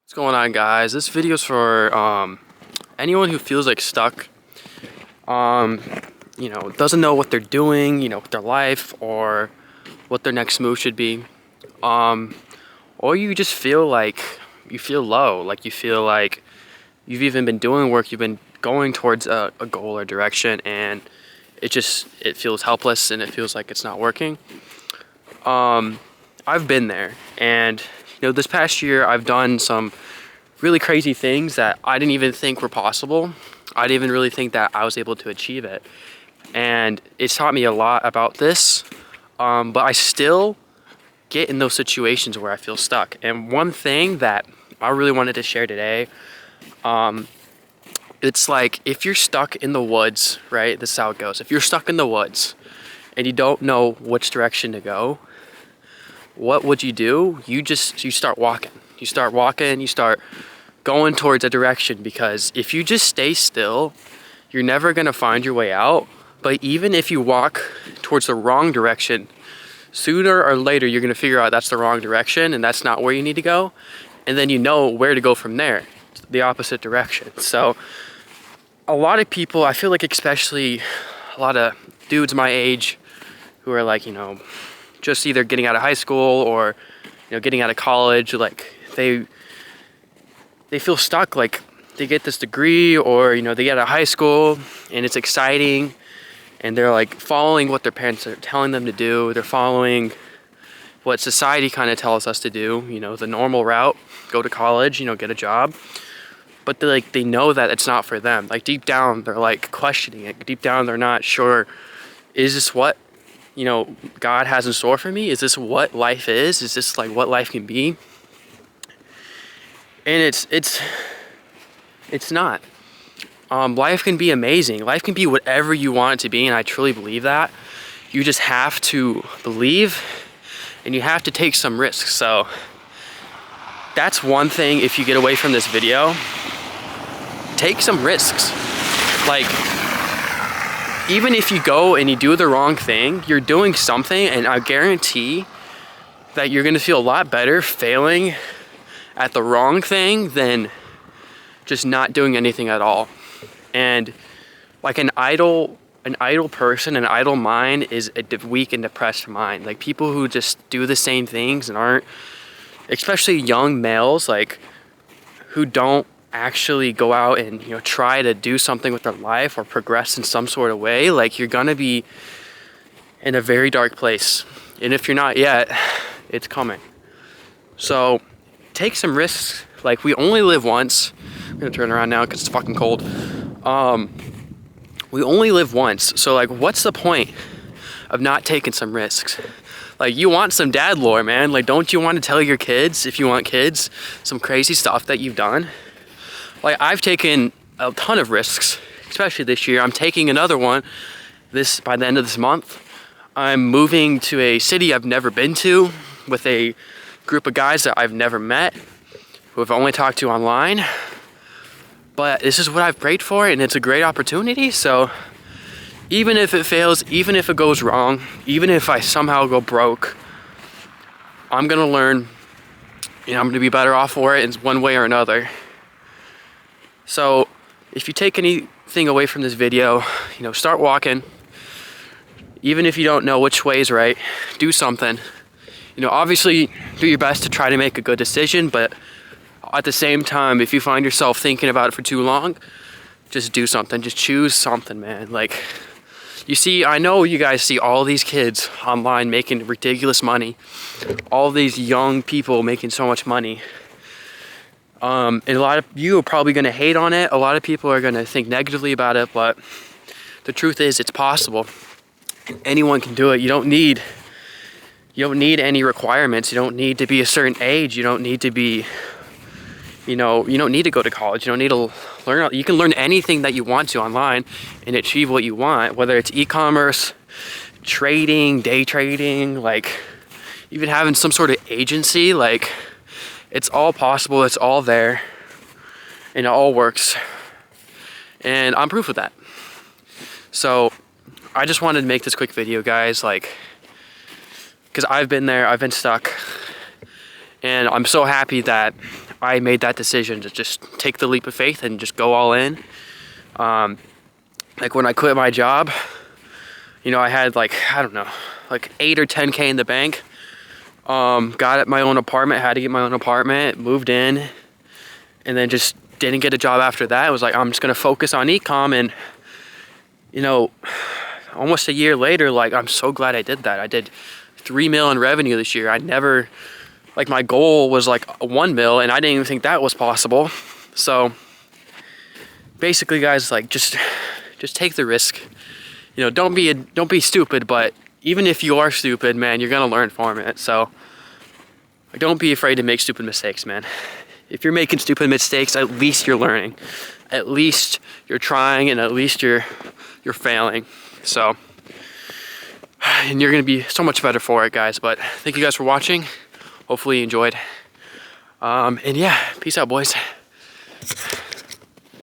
What's going on, guys? This video is for anyone who feels like stuck, doesn't know what they're doing, with their life or what their next move should be. Or you just feel like you feel low, like you feel like you've even been doing work, you've been going towards a goal or direction, and it feels helpless and it feels like it's not working. I've been there, and this past year I've done some really crazy things that I didn't even think were possible. I didn't even really think that I was able to achieve it, and it's taught me a lot about this. But I still get in those situations where I feel stuck. And one thing that I really wanted to share today, it's like if you're stuck in the woods, right? This is how it goes. If you're stuck in the woods and you don't know which direction to go, what would you do? You start walking. You start going towards a direction, because if you just stay still, you're never gonna find your way out. But even if you walk towards the wrong direction, sooner or later you're gonna figure out that's the wrong direction and that's not where you need to go. And then you know where to go from there, the opposite direction. So a lot of people, I feel like especially a lot of dudes my age who are like, just either getting out of high school or getting out of college, like they feel stuck. Like they get this degree, or they get out of high school and it's exciting, and they're like following what their parents are telling them to do. They're following what society kind of tells us to do, the normal route, go to college, get a job. But they know that it's not for them. Like deep down they're like questioning it. Deep down they're not sure, is this what God has in store for me? Is this what life is? Is this like what life can be? And it's not. Life can be amazing. Life can be whatever you want it to be, and I truly believe that. You just have to believe, and you have to take some risks. So that's one thing. If you get away from this video, take some risks. Like, even if you go and you do the wrong thing, you're doing something, and I guarantee that you're gonna feel a lot better failing at the wrong thing than just not doing anything at all. And like an idle person, an idle mind is a weak and depressed mind. Like people who just do the same things and aren't, especially young males, like who don't actually go out and try to do something with their life or progress in some sort of way, like you're gonna be in a very dark place. And if you're not yet, it's coming. So take some risks. Like, we only live once. I'm gonna turn around now because it's fucking cold. We only live once, so like what's the point of not taking some risks? Like, you want some dad lore, man. Like, don't you want to tell your kids, if you want kids, some crazy stuff that you've done? Like, I've taken a ton of risks, especially this year. I'm taking another one by the end of this month. I'm moving to a city I've never been to with a group of guys that I've never met, who I've only talked to online. But this is what I've prayed for, and it's a great opportunity. So even if it fails, even if it goes wrong, even if I somehow go broke, I'm gonna learn, I'm gonna be better off for it in one way or another. So if you take anything away from this video, start walking. Even if you don't know which way is right, do something. Obviously do your best to try to make a good decision, but at the same time, if you find yourself thinking about it for too long, just do something. Just choose something, man. Like, I know you guys see all these kids online making ridiculous money, all these young people making so much money. And a lot of you are probably gonna hate on it. A lot of people are gonna think negatively about it, but the truth is it's possible. Anyone can do it. You don't need any requirements. You don't need to be a certain age. You don't need to be, you don't need to go to college. You don't need to learn. You can learn anything that you want to online and achieve what you want, whether it's e-commerce, trading, day trading, like even having some sort of agency. Like, it's all possible. It's all there, and it all works. And I'm proof of that. So I just wanted to make this quick video, guys, because I've been there, I've been stuck, and I'm so happy that I made that decision to just take the leap of faith and just go all in. Like when I quit my job, you know, I had like, I don't know, like 8 or 10K in the bank. Got my own apartment, had to get my own apartment, moved in, and then just didn't get a job after that. It was like, I'm just gonna focus on e-com, and you know, almost a year later, like, I'm so glad I did that. I did 3 mil in revenue this year. I never, like, my goal was like 1 mil, and I didn't even think that was possible. So basically, guys, like, just take the risk. You know, don't be stupid, but even if you are stupid, man, you're gonna learn from it. So like, don't be afraid to make stupid mistakes, man. If you're making stupid mistakes, at least you're learning. At least you're trying, and at least you're failing. So, and you're gonna be so much better for it, guys. But thank you guys for watching. Hopefully you enjoyed. And yeah, peace out, boys.